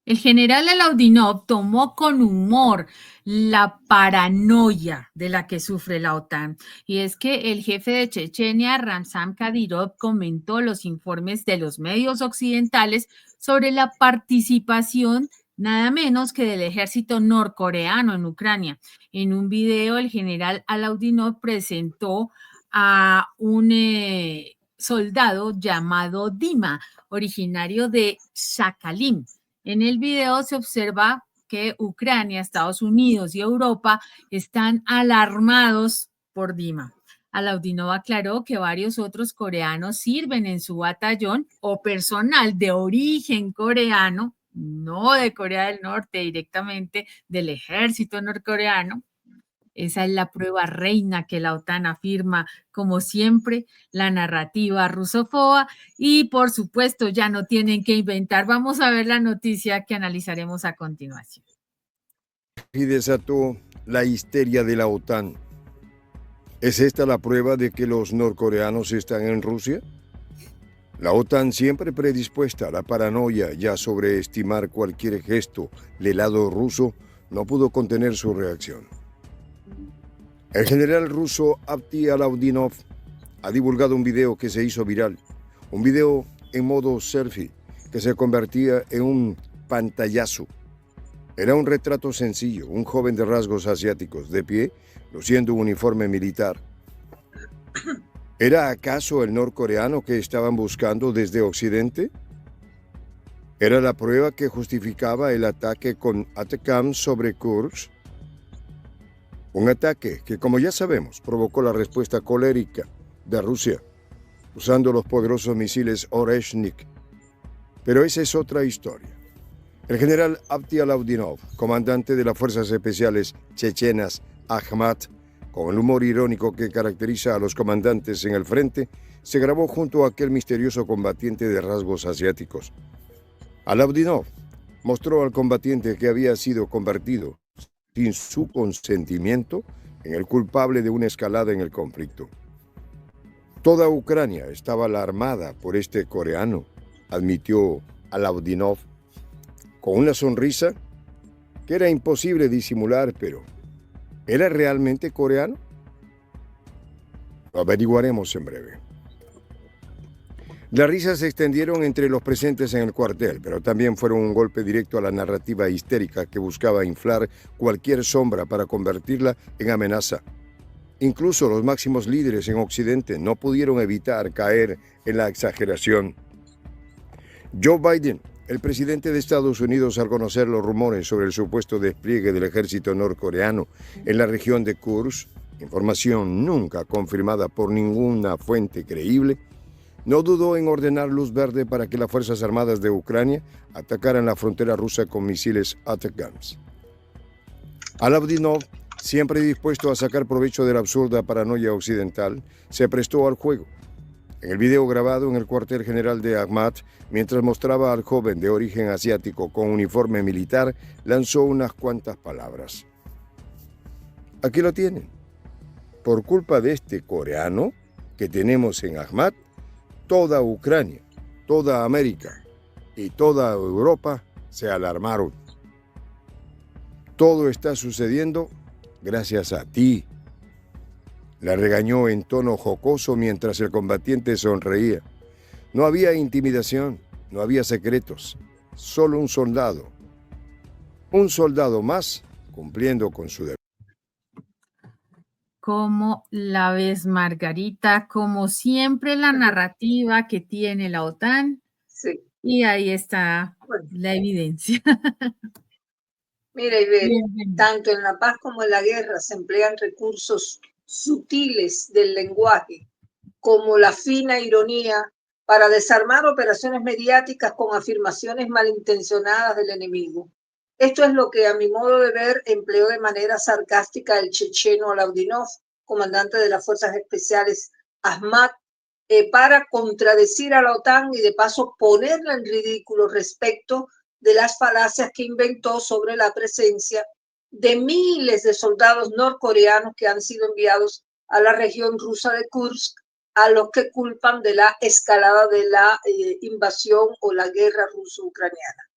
El general Alaudinov tomó con humor la paranoia de la que sufre la OTAN. Y es que el jefe de Chechenia, Ramzan Kadyrov, comentó los informes de los medios occidentales sobre la participación nada menos que del ejército norcoreano en Ucrania. En un video, el general Alaudinov presentó a un soldado llamado Dima, originario de Sakhalin. En el video se observa que Ucrania, Estados Unidos y Europa están alarmados por Dima. Alaudinov aclaró que varios otros coreanos sirven en su batallón o personal de origen coreano, no de Corea del Norte directamente, del ejército norcoreano. Esa es la prueba reina que la OTAN afirma, como siempre, la narrativa rusófoba y por supuesto ya no tienen que inventar. Vamos a ver la noticia que analizaremos a continuación. Y desató la histeria de la OTAN. ¿Es esta la prueba de que los norcoreanos están en Rusia? La OTAN, siempre predispuesta a la paranoia y a sobreestimar cualquier gesto del lado ruso, no pudo contener su reacción. El general ruso Abdi Alaudinov ha divulgado un video que se hizo viral, un video en modo selfie que se convertía en un pantallazo. Era un retrato sencillo, un joven de rasgos asiáticos, de pie, luciendo un uniforme militar. ¿Era acaso el norcoreano que estaban buscando desde Occidente? ¿Era la prueba que justificaba el ataque con ATACMS sobre Kursk? Un ataque que, como ya sabemos, provocó la respuesta colérica de Rusia, usando los poderosos misiles Oreshnik. Pero esa es otra historia. El general Abdi Alaudinov, comandante de las Fuerzas Especiales Chechenas Ahmad, con el humor irónico que caracteriza a los comandantes en el frente, se grabó junto a aquel misterioso combatiente de rasgos asiáticos. Alaudinov mostró al combatiente que había sido convertido, sin su consentimiento, en el culpable de una escalada en el conflicto. Toda Ucrania estaba alarmada por este coreano, admitió Alaudinov, con una sonrisa que era imposible disimular, pero ¿era realmente coreano? Lo averiguaremos en breve. Las risas se extendieron entre los presentes en el cuartel, pero también fueron un golpe directo a la narrativa histérica que buscaba inflar cualquier sombra para convertirla en amenaza. Incluso los máximos líderes en Occidente no pudieron evitar caer en la exageración. Joe Biden, el presidente de Estados Unidos, al conocer los rumores sobre el supuesto despliegue del ejército norcoreano en la región de Kursk, información nunca confirmada por ninguna fuente creíble, no dudó en ordenar luz verde para que las Fuerzas Armadas de Ucrania atacaran la frontera rusa con misiles ATACMS. Alaudinov, siempre dispuesto a sacar provecho de la absurda paranoia occidental, se prestó al juego. En el video grabado en el cuartel general de Ahmad, mientras mostraba al joven de origen asiático con uniforme militar, lanzó unas cuantas palabras. Aquí lo tienen. Por culpa de este coreano que tenemos en Ahmad, toda Ucrania, toda América y toda Europa se alarmaron. Todo está sucediendo gracias a ti. La regañó en tono jocoso mientras el combatiente sonreía. No había intimidación, no había secretos, solo un soldado. Un soldado más cumpliendo con su deber. ¿Cómo la ves, Margarita? Como siempre, la narrativa que tiene la OTAN. Sí. Y ahí está Bueno, la evidencia. mira, Ivette, Bienvenida. tanto en la paz como en la guerra se emplean recursos sutiles del lenguaje, como la fina ironía, para desarmar operaciones mediáticas con afirmaciones malintencionadas del enemigo. Esto es lo que, a mi modo de ver, empleó de manera sarcástica el checheno Alaudinov, comandante de las Fuerzas Especiales Ahmad, para contradecir a la OTAN y de paso ponerla en ridículo respecto de las falacias que inventó sobre la presencia de miles de soldados norcoreanos que han sido enviados a la región rusa de Kursk, a los que culpan de la escalada de la invasión o la guerra ruso-ucraniana.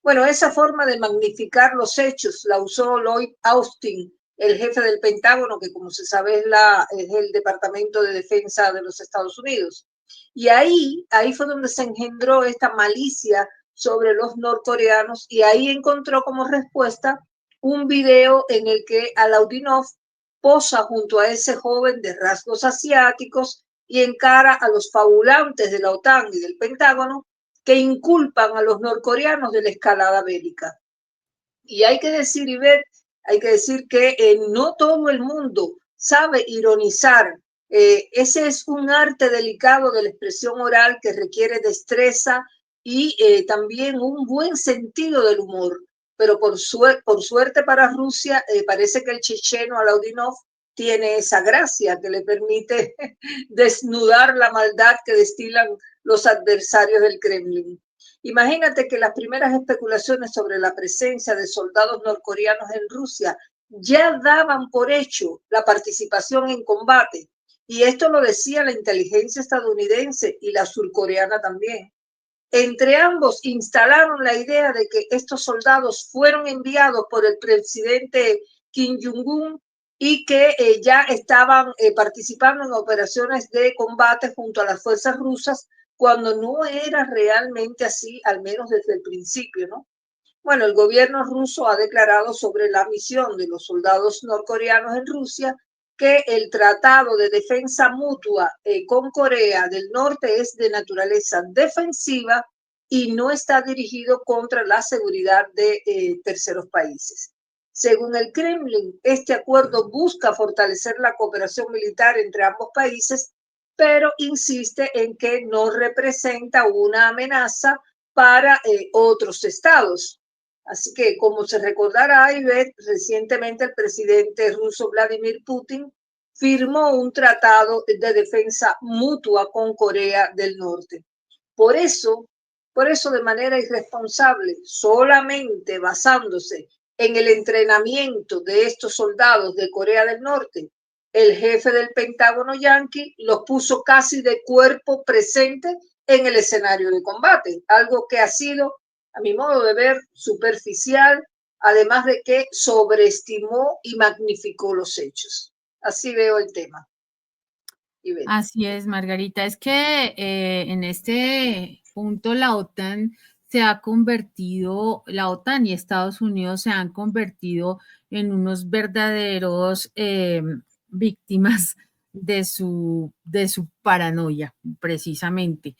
Bueno, esa forma de magnificar los hechos la usó Lloyd Austin, el jefe del Pentágono, que como se sabe es el Departamento de Defensa de los Estados Unidos. Y ahí fue donde se engendró esta malicia sobre los norcoreanos y ahí encontró como respuesta un video en el que Alaudinov posa junto a ese joven de rasgos asiáticos y encara a los fabulantes de la OTAN y del Pentágono que inculpan a los norcoreanos de la escalada bélica. Y hay que decir, Ivette, hay que decir que no todo el mundo sabe ironizar. Ese es un arte delicado de la expresión oral que requiere destreza y también un buen sentido del humor. Pero por suerte para Rusia, parece que el checheno Alaudinov tiene esa gracia que le permite desnudar la maldad que destilan los adversarios del Kremlin. Imagínate que las primeras especulaciones sobre la presencia de soldados norcoreanos en Rusia ya daban por hecho la participación en combate. Y esto lo decía la inteligencia estadounidense y la surcoreana también. Entre ambos instalaron la idea de que estos soldados fueron enviados por el presidente Kim Jong-un y que ya estaban participando en operaciones de combate junto a las fuerzas rusas cuando no era realmente así, al menos desde el principio, ¿no? Bueno, el gobierno ruso ha declarado sobre la misión de los soldados norcoreanos en Rusia que el tratado de defensa mutua con Corea del Norte es de naturaleza defensiva y no está dirigido contra la seguridad de terceros países. Según el Kremlin, este acuerdo busca fortalecer la cooperación militar entre ambos países, pero insiste en que no representa una amenaza para otros estados. Así que, como se recordará, Ivette, recientemente el presidente ruso Vladimir Putin firmó un tratado de defensa mutua con Corea del Norte. Por eso, de manera irresponsable, solamente basándose en el entrenamiento de estos soldados de Corea del Norte, el jefe del Pentágono yanqui los puso casi de cuerpo presente en el escenario de combate, algo que ha sido, a mi modo de ver, superficial, además de que sobreestimó y magnificó los hechos. Así veo el tema. Así es, Margarita. Es que en este punto la OTAN se ha convertido, la OTAN y Estados Unidos se han convertido en unos verdaderos víctimas de su paranoia, precisamente.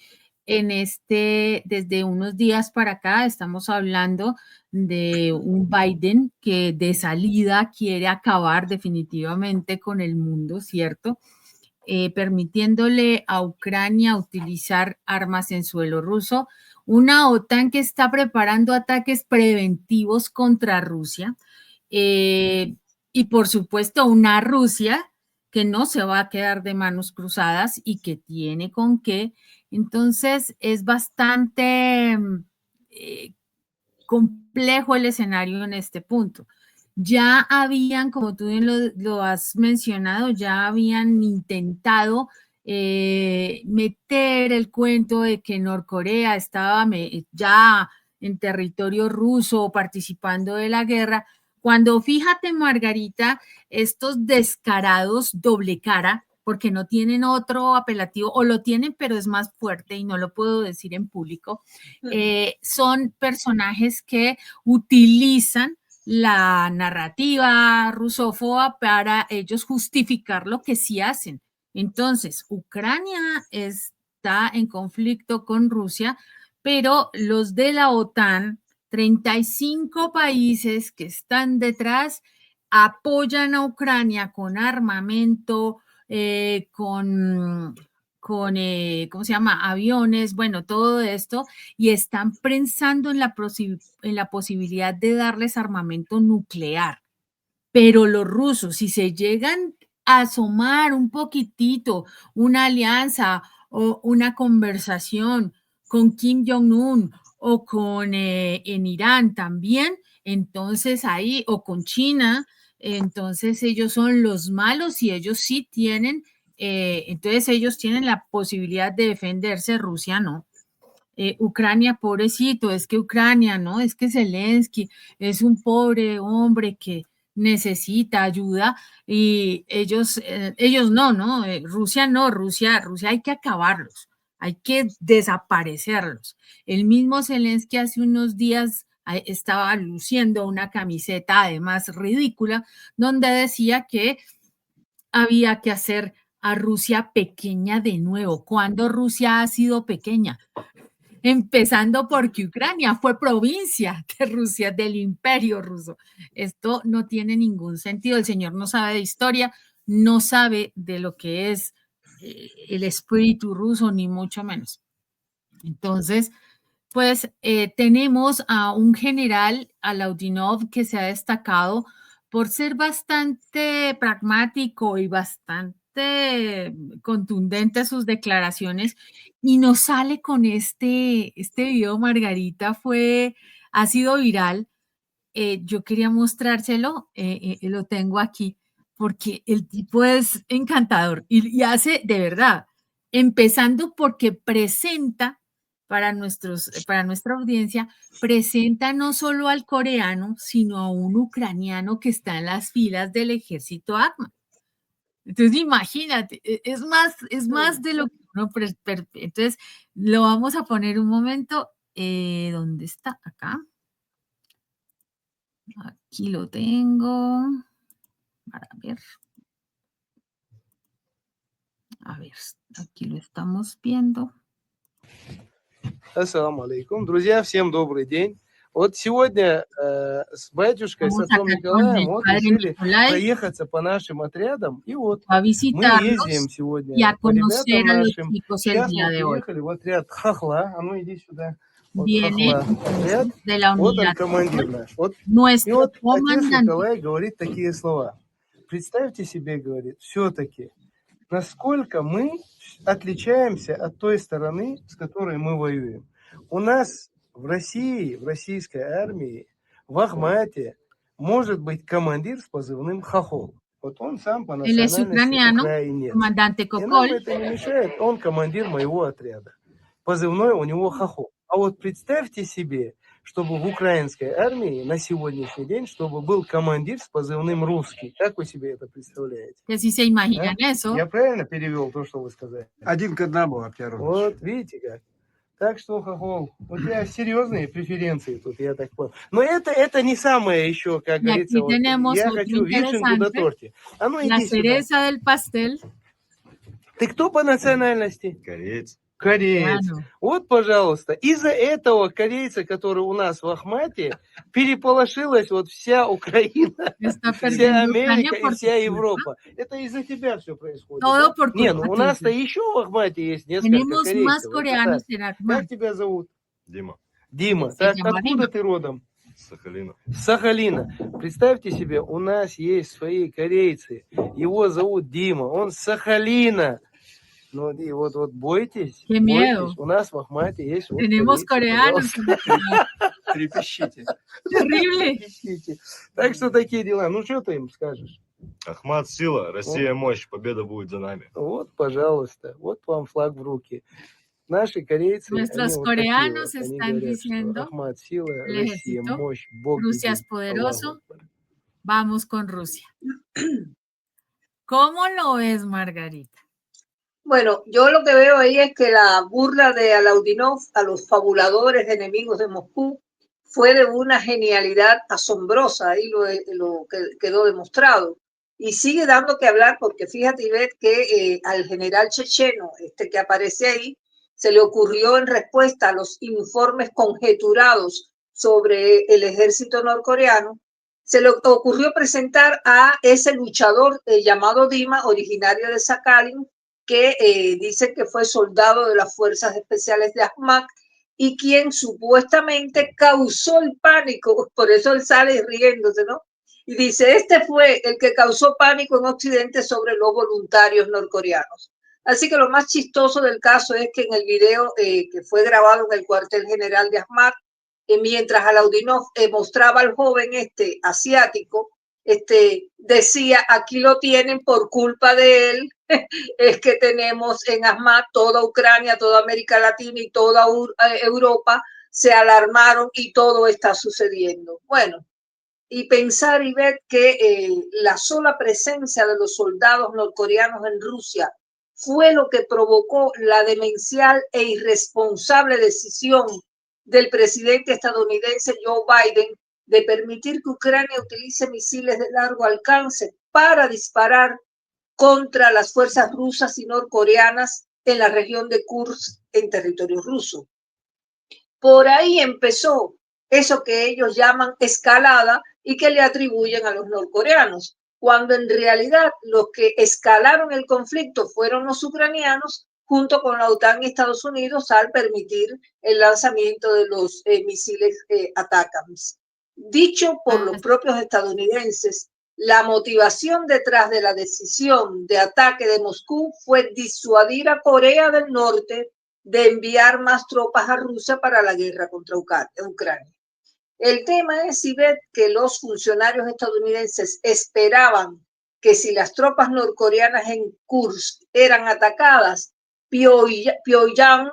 Desde unos días para acá estamos hablando de un Biden que de salida quiere acabar definitivamente con el mundo, ¿cierto? Permitiéndole a Ucrania utilizar armas en suelo ruso, una OTAN que está preparando ataques preventivos contra Rusia y por supuesto una Rusia que no se va a quedar de manos cruzadas y que tiene con qué. Entonces es bastante complejo el escenario en este punto. Ya habían, como tú bien lo has mencionado, ya habían intentado meter el cuento de que Norcorea estaba ya en territorio ruso participando de la guerra, cuando fíjate, Margarita, estos descarados doble cara, porque no tienen otro apelativo, o lo tienen, pero es más fuerte y no lo puedo decir en público, son personajes que utilizan la narrativa rusófoba para ellos justificar lo que sí hacen. Entonces, Ucrania está en conflicto con Rusia, pero los de la OTAN, 35 países que están detrás, apoyan a Ucrania con armamento, con ¿cómo se llama? Aviones, bueno, todo esto, y están pensando en la posibilidad de darles armamento nuclear. Pero los rusos, si se llegan a asomar un poquitito una alianza o una conversación con Kim Jong-un o con en Irán también, entonces ahí, o con China, entonces ellos son los malos y ellos sí tienen, entonces ellos tienen la posibilidad de defenderse, Rusia no. Ucrania, pobrecito, es que Ucrania, ¿no? Es que Zelensky es un pobre hombre que necesita ayuda y ellos no, ¿no? Rusia no, Rusia hay que acabarlos, hay que desaparecerlos. El mismo Zelensky hace unos días estaba luciendo una camiseta además ridícula donde decía que había que hacer a Rusia pequeña de nuevo. ¿Cuándo Rusia ha sido pequeña? Empezando porque Ucrania fue provincia de Rusia, del imperio ruso. Esto no tiene ningún sentido. El señor no sabe de historia, no sabe de lo que es el espíritu ruso, ni mucho menos. Entonces, pues tenemos a un general, a Laudinov, que se ha destacado por ser bastante pragmático y bastante contundente sus declaraciones y nos sale con este video, Margarita, ha sido viral. Yo quería mostrárselo, lo tengo aquí, porque el tipo es encantador y hace de verdad, empezando porque presenta para nuestra audiencia, presenta no solo al coreano, sino a un ucraniano que está en las filas del ejército ACMA. Entonces, imagínate, es más de lo que uno... Entonces, lo vamos a poner un momento. ¿Dónde está? Acá. Aquí lo tengo. Para ver. A ver, aquí lo estamos viendo. Ассаламу алейкум. Друзья, всем добрый день. Вот сегодня с батюшкой, с отцом Николаем, вот решили проехаться по нашим отрядам. И вот мы ездим сегодня по ребятам нашим. Сейчас мы приехали в отряд Хохла. А ну иди сюда. Вот Хохла. Отряд. Вот он, командир наш. Вот. И вот отец Николай говорит такие слова. Представьте себе, говорит, все-таки, насколько мы отличаемся от той стороны, с которой мы воюем. У нас в России, в российской армии, в Ахмате может быть командир с позывным Хохол. Вот он сам по национальности украинец. И нам это не мешает, он командир моего отряда. Позывной у него Хохол. А вот представьте себе, чтобы в украинской армии на сегодняшний день, чтобы был командир с позывным русский. Как вы себе это представляете? Я правильно перевел то, что вы сказали? Один к одному, во-первых. Вот, видите как. Так что, Хохол, у тебя серьезные преференции тут, я так понял. Но это не самое еще, как говорится, вот, я хочу вишенку на торте. А ну иди сюда. Ты кто по национальности? Кореец. Кореец. Вот, пожалуйста, из-за этого корейца, который у нас в Ахмате, переполошилась вот вся Украина, вся Америка и вся Европа. Это из-за тебя все происходит. Да? Не, ну у нас-то еще в Ахмате есть несколько корейцев. Как тебя зовут? Дима. Дима. Так, откуда ты родом? Сахалина. Сахалина. Представьте себе, у нас есть свои корейцы. Его зовут Дима. Он с Сахалина. Ну и вот бойтесь, бойтесь. У нас в Ахмате есть вот Трепещите. Трепещите. Так что такие дела. Ну что ты им скажешь? Ахмат сила, Россия мощь, победа будет за нами. Вот, пожалуйста, вот вам флаг в руки. Наши корейцы, Nuestros coreanos están diciendo, Ахмат сила, Россия мощь, Бог Rusia es poderoso, vamos con Rusia. ¿Cómo lo ves, Margarita? Bueno, yo lo que veo ahí es que la burla de Laudinov a los fabuladores enemigos de Moscú fue de una genialidad asombrosa, ahí lo que quedó demostrado. Y sigue dando que hablar porque fíjate, Ivette, que al general checheno, que aparece ahí, se le ocurrió en respuesta a los informes conjeturados sobre el ejército norcoreano, se le ocurrió presentar a ese luchador llamado Dima, originario de Sakhalin, que dice que fue soldado de las Fuerzas Especiales de Ahmad y quien supuestamente causó el pánico, por eso él sale riéndose, ¿no? Y dice, este fue el que causó pánico en Occidente sobre los voluntarios norcoreanos. Así que lo más chistoso del caso es que en el video que fue grabado en el cuartel general de Ahmad, mientras Laudinov mostraba al joven asiático, decía, aquí lo tienen por culpa de él, es que tenemos en Ahmad toda Ucrania, toda América Latina y toda Europa se alarmaron y todo está sucediendo. Bueno, y pensar y ver que la sola presencia de los soldados norcoreanos en Rusia fue lo que provocó la demencial e irresponsable decisión del presidente estadounidense Joe Biden de permitir que Ucrania utilice misiles de largo alcance para disparar contra las fuerzas rusas y norcoreanas en la región de Kursk en territorio ruso. Por ahí empezó eso que ellos llaman escalada y que le atribuyen a los norcoreanos, cuando en realidad los que escalaron el conflicto fueron los ucranianos junto con la OTAN y Estados Unidos al permitir el lanzamiento de los misiles ATACMS. Dicho por los propios estadounidenses, la motivación detrás de la decisión de ataque de Moscú fue disuadir a Corea del Norte de enviar más tropas a Rusia para la guerra contra Ucrania. El tema es, Ivette, que los funcionarios estadounidenses esperaban que si las tropas norcoreanas en Kursk eran atacadas, Pyongyang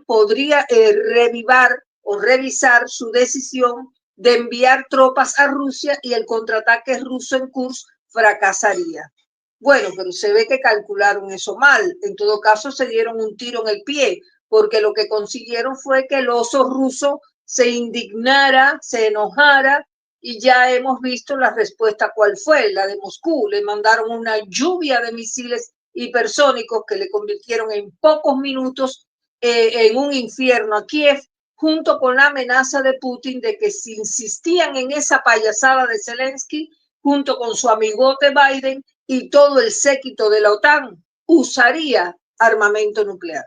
podría revivar o revisar su decisión de enviar tropas a Rusia y el contraataque ruso en Kursk fracasaría. Bueno, pero se ve que calcularon eso mal. En todo caso, se dieron un tiro en el pie, porque lo que consiguieron fue que el oso ruso se indignara, se enojara, y ya hemos visto la respuesta cuál fue, la de Moscú. Le mandaron una lluvia de misiles hipersónicos que le convirtieron en pocos minutos en un infierno a Kiev, junto con la amenaza de Putin de que si insistían en esa payasada de Zelensky, junto con su amigote Biden y todo el séquito de la OTAN, usaría armamento nuclear.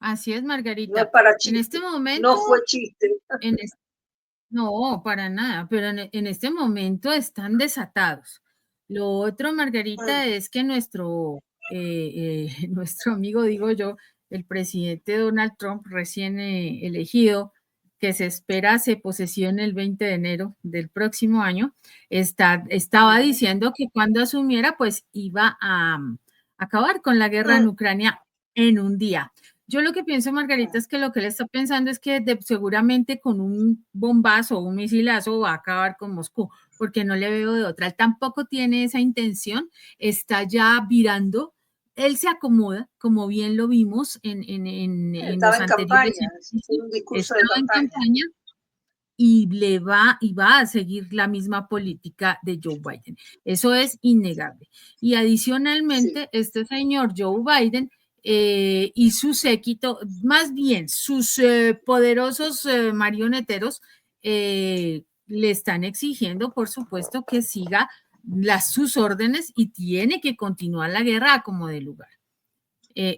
Así es, Margarita. No es para chiste. En este momento... No fue chiste. No, para nada, pero en este momento están desatados. Lo otro, Margarita, es que nuestro amigo, digo yo, el presidente Donald Trump, recién elegido, que se espera se posesione el 20 de enero del próximo año, estaba diciendo que cuando asumiera, pues iba a acabar con la guerra en Ucrania en un día. Yo lo que pienso, Margarita, es que lo que él está pensando es que seguramente con un bombazo o un misilazo va a acabar con Moscú, porque no le veo de otra. Él tampoco tiene esa intención, está ya virando. Él se acomoda, como bien lo vimos en los anteriores. Estaba en campaña y va a seguir la misma política de Joe Biden. Eso es innegable. Y adicionalmente, este señor Joe Biden y su séquito, más bien sus poderosos marioneteros, le están exigiendo, por supuesto, que siga sus órdenes y tiene que continuar la guerra como de lugar.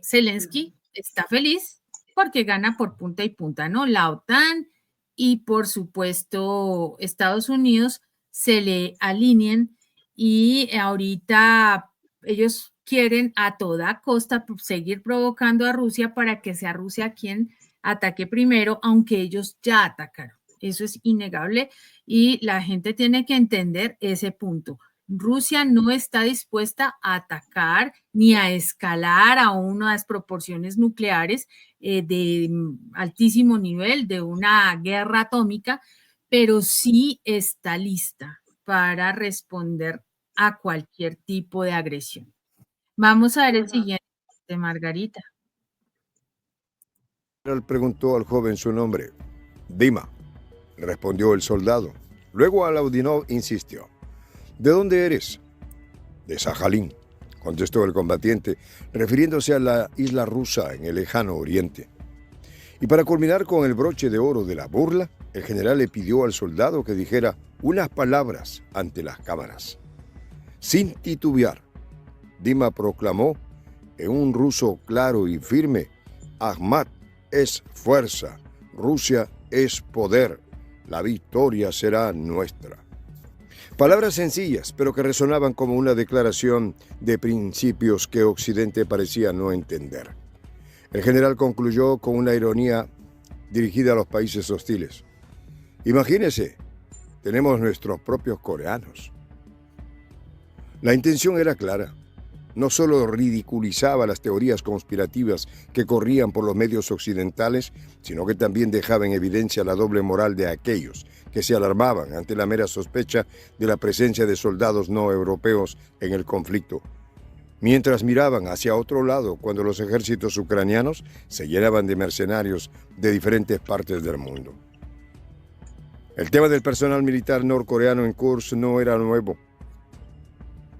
Zelensky está feliz porque gana por punta y punta, ¿no? La OTAN y, por supuesto, Estados Unidos se le alinean y ahorita ellos quieren a toda costa seguir provocando a Rusia para que sea Rusia quien ataque primero, aunque ellos ya atacaron. Eso es innegable y la gente tiene que entender ese punto. Rusia no está dispuesta a atacar ni a escalar a unas proporciones nucleares de altísimo nivel, de una guerra atómica, pero sí está lista para responder a cualquier tipo de agresión. Vamos a ver el siguiente, Margarita. El preguntó al joven su nombre. Dima, respondió el soldado. Luego Alaudinov insistió. ¿De dónde eres? De Sajalín, contestó el combatiente, refiriéndose a la isla rusa en el lejano oriente. Y para culminar con el broche de oro de la burla, el general le pidió al soldado que dijera unas palabras ante las cámaras. Sin titubear, Dima proclamó en un ruso claro y firme: Ahmad es fuerza, Rusia es poder, la victoria será nuestra. Palabras sencillas, pero que resonaban como una declaración de principios que Occidente parecía no entender. El general concluyó con una ironía dirigida a los países hostiles. Imagínese, tenemos nuestros propios coreanos. La intención era clara. No solo ridiculizaba las teorías conspirativas que corrían por los medios occidentales, sino que también dejaba en evidencia la doble moral de aquellos que se alarmaban ante la mera sospecha de la presencia de soldados no europeos en el conflicto, mientras miraban hacia otro lado cuando los ejércitos ucranianos se llenaban de mercenarios de diferentes partes del mundo. El tema del personal militar norcoreano en Kursk no era nuevo.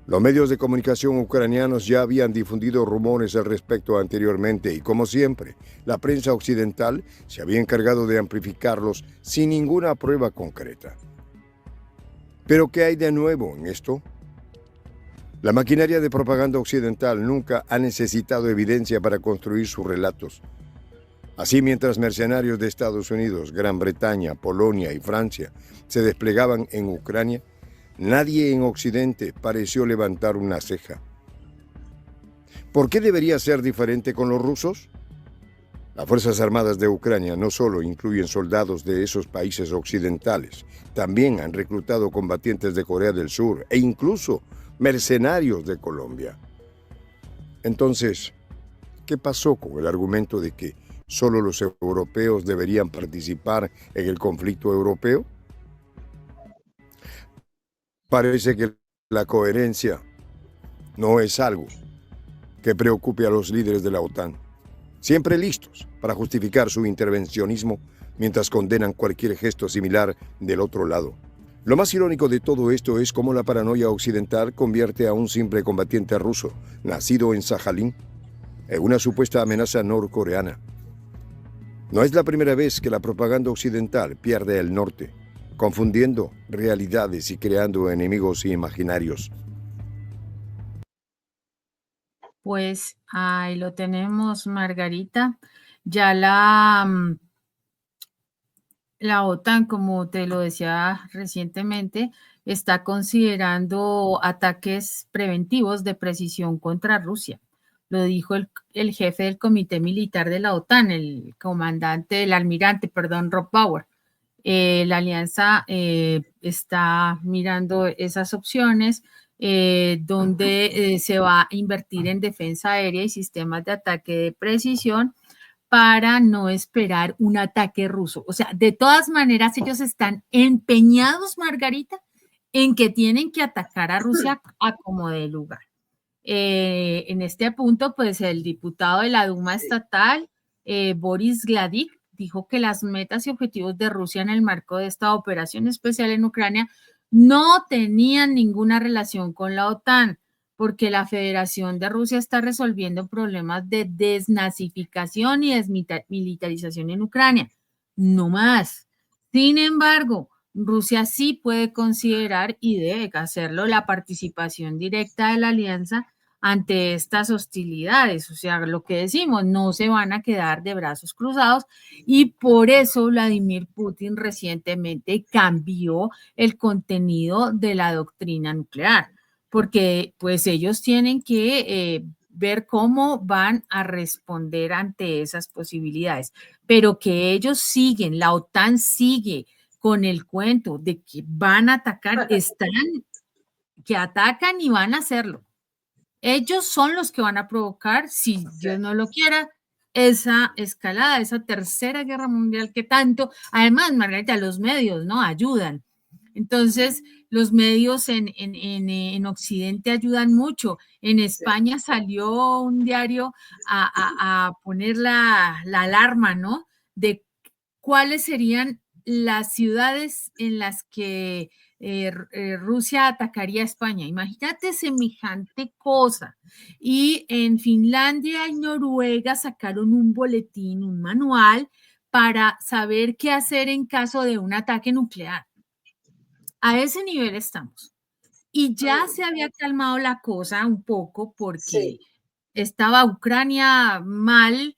Los medios de comunicación ucranianos ya habían difundido rumores al respecto anteriormente y, como siempre, la prensa occidental se había encargado de amplificarlos sin ninguna prueba concreta. ¿Pero qué hay de nuevo en esto? La maquinaria de propaganda occidental nunca ha necesitado evidencia para construir sus relatos. Así, mientras mercenarios de Estados Unidos, Gran Bretaña, Polonia y Francia se desplegaban en Ucrania, nadie en Occidente pareció levantar una ceja. ¿Por qué debería ser diferente con los rusos? Las Fuerzas Armadas de Ucrania no solo incluyen soldados de esos países occidentales, también han reclutado combatientes de Corea del Sur e incluso mercenarios de Colombia. Entonces, ¿qué pasó con el argumento de que solo los europeos deberían participar en el conflicto europeo? Parece que la coherencia no es algo que preocupe a los líderes de la OTAN, siempre listos para justificar su intervencionismo mientras condenan cualquier gesto similar del otro lado. Lo más irónico de todo esto es cómo la paranoia occidental convierte a un simple combatiente ruso, nacido en Sajalín, en una supuesta amenaza norcoreana. No es la primera vez que la propaganda occidental pierde el norte, confundiendo realidades y creando enemigos imaginarios. Pues ahí lo tenemos, Margarita. Ya la OTAN, como te lo decía recientemente, está considerando ataques preventivos de precisión contra Rusia. Lo dijo el jefe del Comité Militar de la OTAN, el almirante, Rob Bauer. La alianza está mirando esas opciones donde se va a invertir en defensa aérea y sistemas de ataque de precisión para no esperar un ataque ruso. O sea, de todas maneras, ellos están empeñados, Margarita, en que tienen que atacar a Rusia a como dé lugar. En este punto, pues el diputado de la Duma estatal, Boris Gladik, dijo que las metas y objetivos de Rusia en el marco de esta operación especial en Ucrania no tenían ninguna relación con la OTAN, porque la Federación de Rusia está resolviendo problemas de desnazificación y desmilitarización en Ucrania. No más. Sin embargo, Rusia sí puede considerar y debe hacerlo la participación directa de la alianza ante estas hostilidades. O sea, lo que decimos, no se van a quedar de brazos cruzados y por eso Vladimir Putin recientemente cambió el contenido de la doctrina nuclear, porque pues ellos tienen que ver cómo van a responder ante esas posibilidades, pero que ellos siguen, la OTAN sigue con el cuento de que van a atacar, que atacan y van a hacerlo. Ellos son los que van a provocar, si Dios no lo quiera, esa escalada, esa tercera guerra mundial que tanto, además, Margarita, los medios, ¿no? Ayudan. Entonces, los medios en Occidente ayudan mucho. En España salió un diario a poner la alarma, ¿no? De cuáles serían las ciudades en las que Rusia atacaría a España. Imagínate semejante cosa. Y en Finlandia y Noruega sacaron un boletín, un manual para saber qué hacer en caso de un ataque nuclear. A ese nivel estamos. Y ya se había calmado la cosa un poco porque estaba Ucrania mal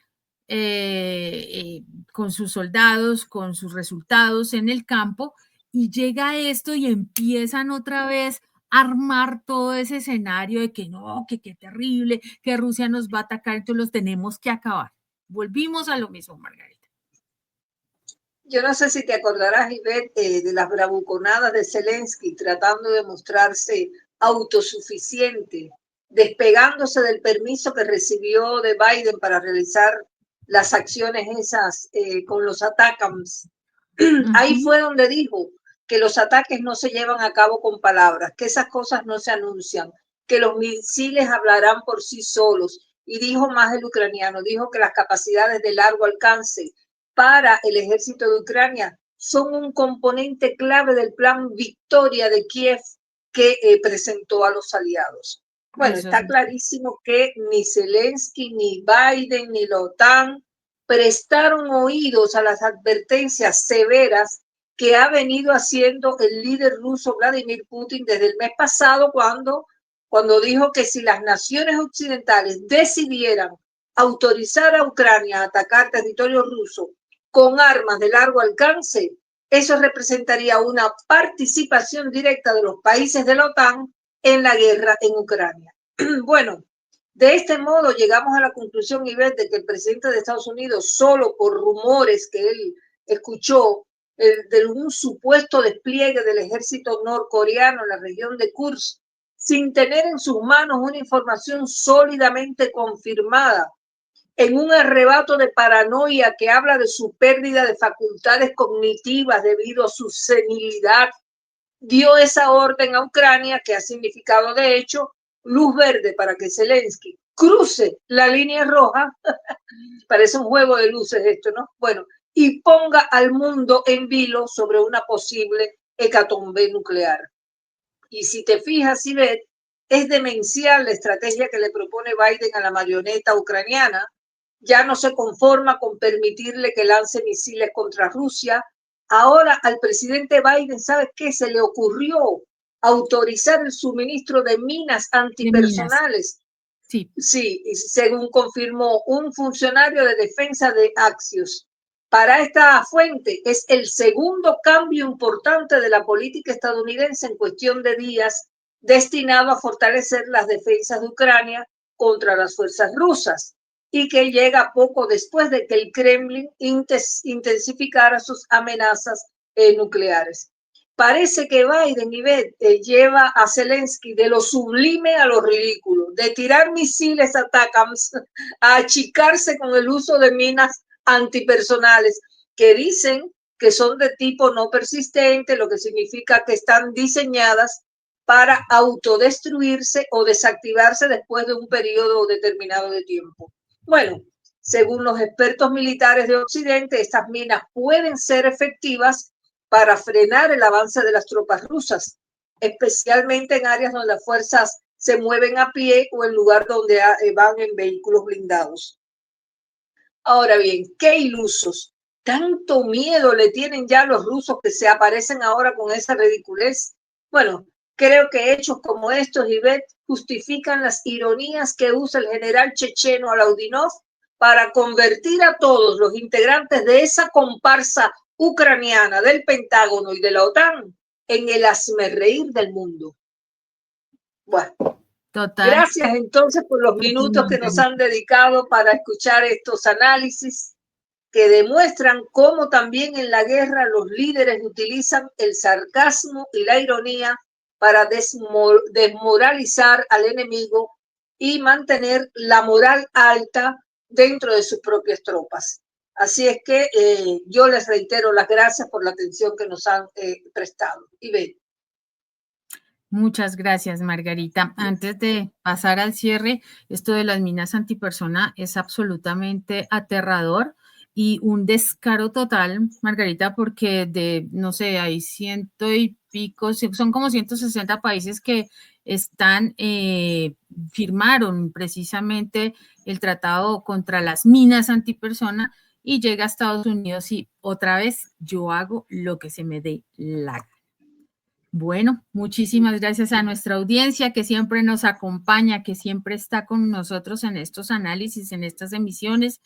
con sus soldados, con sus resultados en el campo, y llega esto y empiezan otra vez a armar todo ese escenario de que no, que qué terrible, que Rusia nos va a atacar, entonces los tenemos que acabar. Volvimos a lo mismo, Margarita. Yo no sé si te acordarás, Ivette, de las bravuconadas de Zelensky tratando de mostrarse autosuficiente, despegándose del permiso que recibió de Biden para realizar las acciones esas con los ATACMS. Ahí fue donde dijo que los ataques no se llevan a cabo con palabras, que esas cosas no se anuncian, que los misiles hablarán por sí solos. Y dijo más el ucraniano, dijo que las capacidades de largo alcance para el ejército de Ucrania son un componente clave del plan Victoria de Kiev que presentó a los aliados. Bueno, está clarísimo que ni Zelensky, ni Biden, ni la OTAN prestaron oídos a las advertencias severas que ha venido haciendo el líder ruso Vladimir Putin desde el mes pasado, cuando dijo que si las naciones occidentales decidieran autorizar a Ucrania a atacar territorio ruso con armas de largo alcance, eso representaría una participación directa de los países de la OTAN en la guerra en Ucrania. Bueno, de este modo llegamos a la conclusión, Ivette, de que el presidente de Estados Unidos, solo por rumores que él escuchó de un supuesto despliegue del ejército norcoreano en la región de Kursk, sin tener en sus manos una información sólidamente confirmada, en un arrebato de paranoia que habla de su pérdida de facultades cognitivas debido a su senilidad, dio esa orden a Ucrania que ha significado de hecho luz verde para que Zelensky cruce la línea roja, parece un juego de luces esto, ¿no? Bueno, y ponga al mundo en vilo sobre una posible hecatombe nuclear. Y si te fijas, Ivette, es demencial la estrategia que le propone Biden a la marioneta ucraniana. Ya no se conforma con permitirle que lance misiles contra Rusia. Ahora al presidente Biden, ¿sabes qué? Se le ocurrió autorizar el suministro de minas antipersonales. Sí. Sí, según confirmó un funcionario de defensa de Axios. Para esta fuente es el segundo cambio importante de la política estadounidense en cuestión de días, destinado a fortalecer las defensas de Ucrania contra las fuerzas rusas, y que llega poco después de que el Kremlin intensificara sus amenazas nucleares. Parece que Biden, Ivette, lleva a Zelensky de lo sublime a lo ridículo, de tirar misiles a ATACMS a achicarse con el uso de minas antipersonales que dicen que son de tipo no persistente, lo que significa que están diseñadas para autodestruirse o desactivarse después de un periodo determinado de tiempo. Bueno, según los expertos militares de Occidente, estas minas pueden ser efectivas para frenar el avance de las tropas rusas, especialmente en áreas donde las fuerzas se mueven a pie o en lugar donde van en vehículos blindados. Ahora bien, qué ilusos. Tanto miedo le tienen ya los rusos que se aparecen ahora con esa ridiculez. Bueno, creo que hechos como estos, Ivette, justifican las ironías que usa el general checheno Alaudinov para convertir a todos los integrantes de esa comparsa ucraniana del Pentágono y de la OTAN en el hazmerreír del mundo. Bueno, total. Gracias entonces por los minutos que nos han dedicado para escuchar estos análisis que demuestran cómo también en la guerra los líderes utilizan el sarcasmo y la ironía para desmoralizar al enemigo y mantener la moral alta dentro de sus propias tropas. Así es que yo les reitero las gracias por la atención que nos han prestado. Ivette. Muchas gracias, Margarita. Antes de pasar al cierre, esto de las minas antipersona es absolutamente aterrador y un descaro total, Margarita, porque no sé, hay ciento y pico, son como 160 países que firmaron precisamente el tratado contra las minas antipersona y llega a Estados Unidos y otra vez yo hago lo que se me dé la gana. Bueno, muchísimas gracias a nuestra audiencia que siempre nos acompaña, que siempre está con nosotros en estos análisis, en estas emisiones.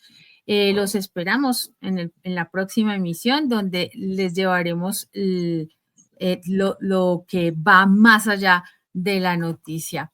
Los esperamos en la próxima emisión donde les llevaremos lo que va más allá de la noticia.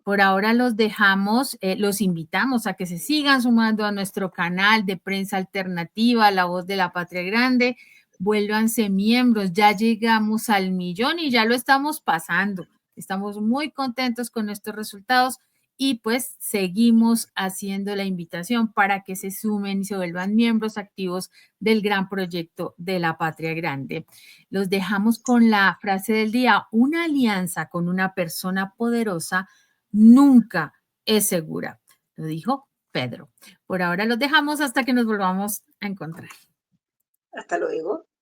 Por ahora los dejamos, los invitamos a que se sigan sumando a nuestro canal de prensa alternativa, La Voz de la Patria Grande, vuélvanse miembros, ya llegamos al 1.000.000 y ya lo estamos pasando. Estamos muy contentos con estos resultados y pues seguimos haciendo la invitación para que se sumen y se vuelvan miembros activos del gran proyecto de la Patria Grande. Los dejamos con la frase del día: una alianza con una persona poderosa nunca es segura. Lo dijo Pedro. Por ahora los dejamos hasta que nos volvamos a encontrar. Hasta luego.